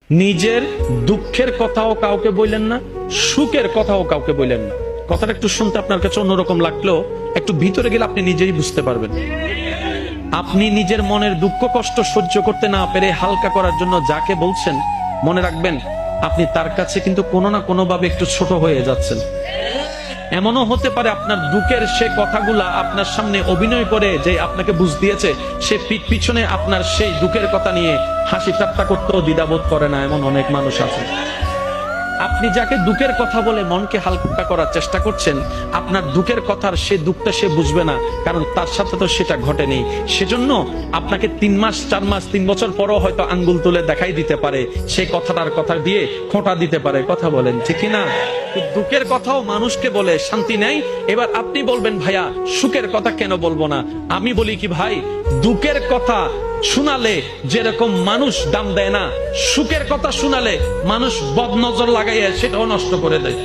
নিজের দুঃখের কথাও কাউকে বললেন না, সুখের কথাও কাউকে বললেন না। কথাটা একটু শুনতে আপনার কাছে অন্যরকম লাগলেও একটু ভিতরে গেলে আপনি নিজেই বুঝতে পারবেন। আপনি নিজের মনের দুঃখ কষ্ট সহ্য করতে না পেরে হালকা করার জন্য যাকে বলছেন, মনে রাখবেন আপনি তার কাছে কিন্তু কোনো না কোনো ভাবে একটু ছোট হয়ে যাচ্ছেন। এমনও হতে পারে আপনার দুঃখের সে কথাগুলা আপনার সামনে অভিনয় করে যে আপনাকে বুঝ দিয়েছে, সে পিছনে আপনার সেই দুঃখের কথা নিয়ে হাসি ঠাট্টা করতেও দ্বিধাবোধ করে না, এমন অনেক মানুষ আছে। আপনি যাকে দুঃখের কথা বলে মনকে হালকা করার চেষ্টা করছেন, আপনার দুঃখের কথার সে দুঃখটা সে বুঝবে না, কারণ তার সাথে তো সেটা ঘটেনি। সেজন্য আপনাকে 3 মাস 4 মাস 3 বছর পরও হয়তো আঙ্গুল তুলে দেখাই দিতে পারে, সেই কথাটার কথা দিয়ে খোঁটা দিতে পারে। কথা বলেন ঠিক না? দুঃখের কথাও মানুষকে বলে শান্তি নেই। এবার আপনি বলবেন ভাইয়া সুখের কথা কেন বলবো না? আমি বলি কি ভাই, দুঃখের কথা শোনালে যেরকম মানুষ দাম দেয় না, সুখের কথা শোনালে মানুষ বদনজর লাগাইয়া সেটাও নষ্ট করে দেয়।